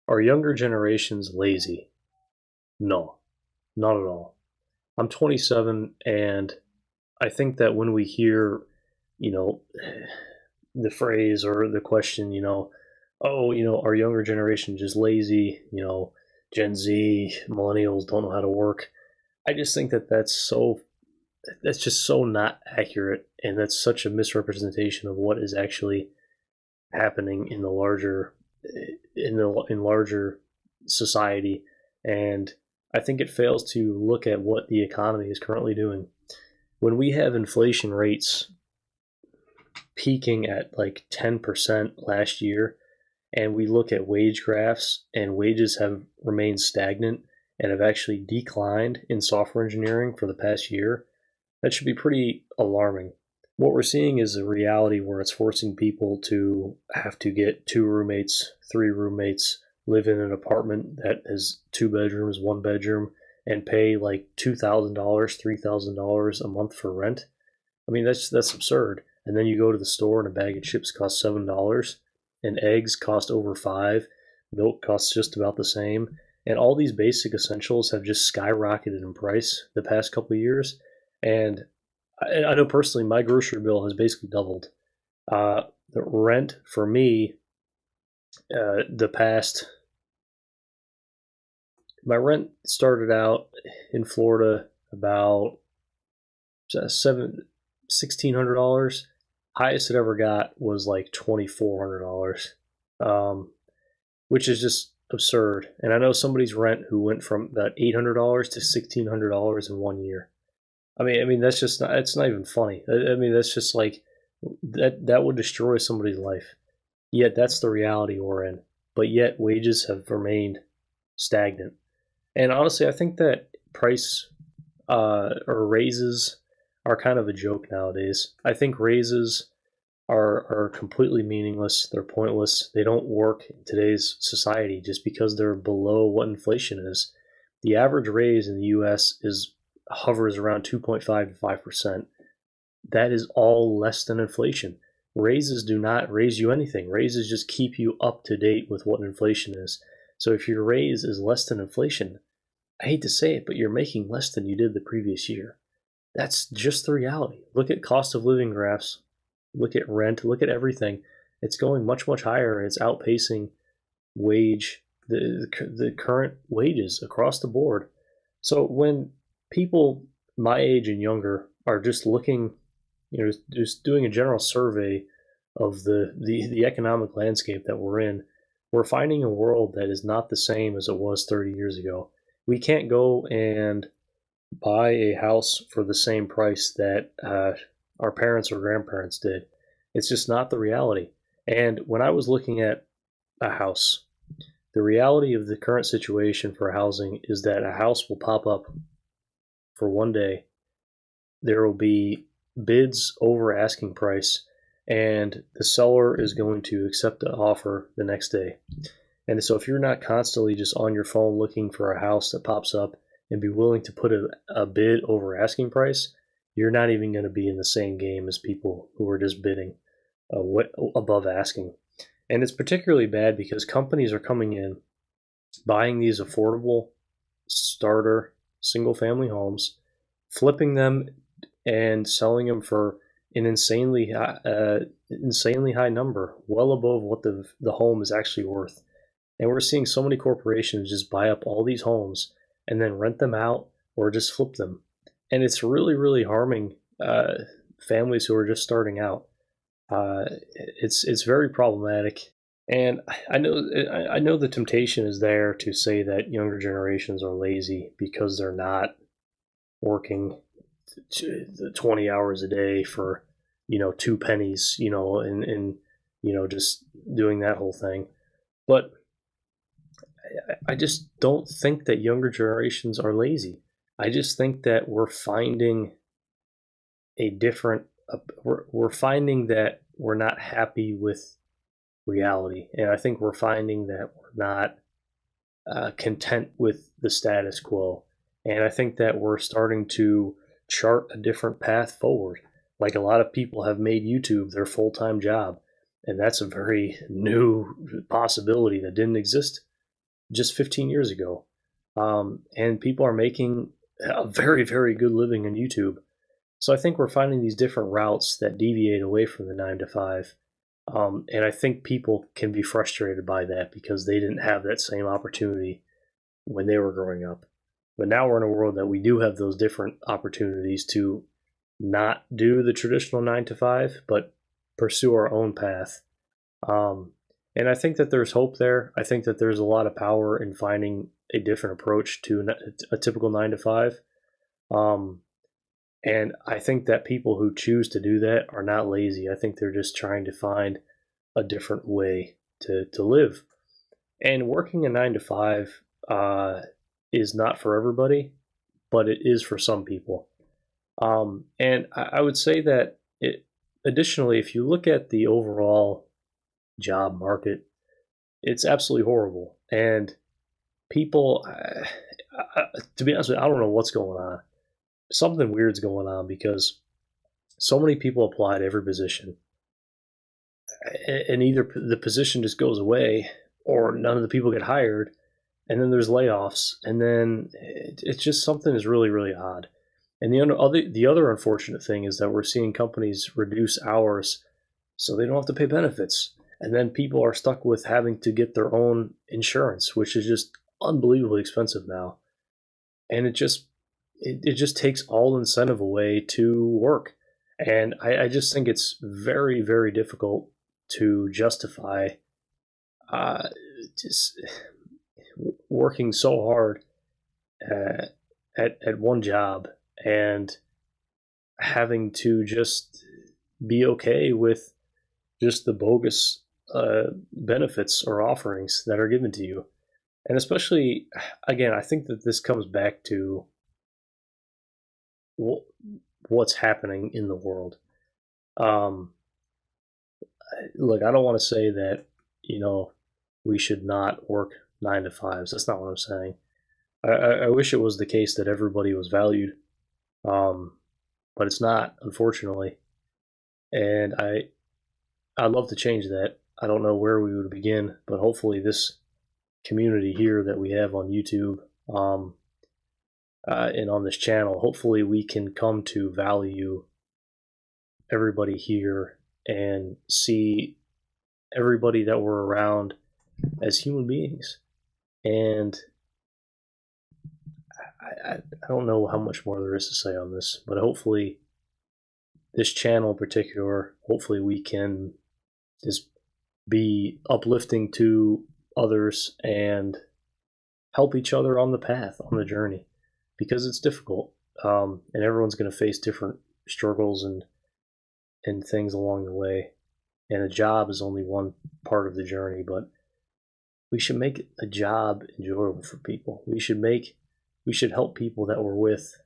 Are younger generations lazy? No, not at all. I'm 27, and I think that when we hear, you know, the phrase or the question, oh, our younger generation just lazy, Gen Z, millennials don't know how to work. I just think that that's just so not accurate, and that's such a misrepresentation of what is actually happening in larger society. And I think it fails to look at what the economy is currently doing. When we have inflation rates peaking at like 10% last year, and we look at wage graphs, and wages have remained stagnant and have actually declined in software engineering for the past year, that should be pretty alarming. What we're seeing is a reality where it's forcing people to have to get two roommates, three roommates, live in an apartment that has two bedrooms, one bedroom, and pay like $2,000, $3,000 a month for rent. I mean, that's absurd. And then you go to the store and a bag of chips costs $7, and eggs cost over 5, milk costs just about the same, and all these basic essentials have just skyrocketed in price the past couple of years. And I know personally, my grocery bill has basically doubled. The rent for me, the past, my rent started out in Florida about $1,600. Highest it ever got was like $2,400, which is just absurd. And I know somebody's rent who went from about $800 to $1,600 in 1 year. I mean, that's just not. It's not even funny. I mean, that's just like that would destroy somebody's life. Yet that's the reality we're in. But yet wages have remained stagnant. And honestly, I think that price or raises are kind of a joke nowadays. I think raises are completely meaningless. They're pointless. They don't work in today's society just because they're below what inflation is. The average raise in the U.S. is hovers around 2.5 to 5%. That is all less than inflation. Raises do not raise you anything. Raises just keep you up to date with what inflation is. So if your raise is less than inflation, I hate to say it, but you're making less than you did the previous year. That's just the reality. Look at cost of living graphs. Look at rent. Look at everything. It's going much, much higher, and it's outpacing wage the current wages across the board. So when people my age and younger are just looking, just doing a general survey of the economic landscape that we're in, we're finding a world that is not the same as it was 30 years ago. We can't go and buy a house for the same price that our parents or grandparents did. It's just not the reality. And when I was looking at a house, the reality of the current situation for housing is that a house will pop up for one day. There will be bids over asking price, and the seller is going to accept the offer the next day. And so if you're not constantly just on your phone looking for a house that pops up and be willing to put a bid over asking price, you're not even going to be in the same game as people who are just bidding what above asking. And it's particularly bad because companies are coming in, buying these affordable starter single family homes, flipping them and selling them for an insanely high number, well above what the home is actually worth. And we're seeing so many corporations just buy up all these homes and then rent them out or just flip them. And it's really, really harming families who are just starting out. It's very problematic. And I know the temptation is there to say that younger generations are lazy because they're not working 20 hours a day for 2 pennies, and just doing that whole thing. But I just don't think that younger generations are lazy. I just think that we're finding a different. We're finding that we're not happy with reality, and I think we're finding that we're not content with the status quo. And I think that we're starting to chart a different path forward. Like a lot of people have made YouTube their full-time job, and that's a very new possibility that didn't exist just 15 years ago. And people are making a very, very good living on YouTube. So I think we're finding these different routes that deviate away from the 9 to 5. And I think people can be frustrated by that because they didn't have that same opportunity when they were growing up. But now we're in a world that we do have those different opportunities to not do the traditional 9 to 5, but pursue our own path. Um, and I think that there's hope there. I think that there's a lot of power in finding a different approach to a typical 9 to 5. Um, and I think that people who choose to do that are not lazy. I think they're just trying to find a different way to live. And working a 9 to 5 is not for everybody, but it is for some people. And I would say that additionally, if you look at the overall job market, it's absolutely horrible. And people, to be honest with you, I don't know what's going on. Something weird's going on because so many people apply to every position, and either the position just goes away or none of the people get hired, and then there's layoffs, and then it's just something is really, really odd. And the other unfortunate thing is that we're seeing companies reduce hours so they don't have to pay benefits. And then people are stuck with having to get their own insurance, which is just unbelievably expensive now. And it just takes all incentive away to work. And I just think it's very, very difficult to justify just working so hard at one job and having to just be okay with just the bogus benefits or offerings that are given to you. And especially, again, I think that this comes back to what's happening in the world. Um, Look, I don't want to say that, we should not work 9 to 5s. That's not what I'm saying. I wish it was the case that everybody was valued, um, but it's not, unfortunately. And I'd love to change that. I don't know where we would begin, but hopefully this community here that we have on YouTube, and on this channel, hopefully we can come to value everybody here and see everybody that we're around as human beings. And I don't know how much more there is to say on this, but hopefully this channel in particular, hopefully we can just be uplifting to others and help each other on the path, on the journey, because it's difficult, and everyone's going to face different struggles and things along the way. And a job is only one part of the journey, but we should make a job enjoyable for people. We should help people that we're with,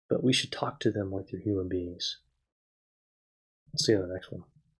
but we should talk to them like they're human beings. I'll see you in the next one.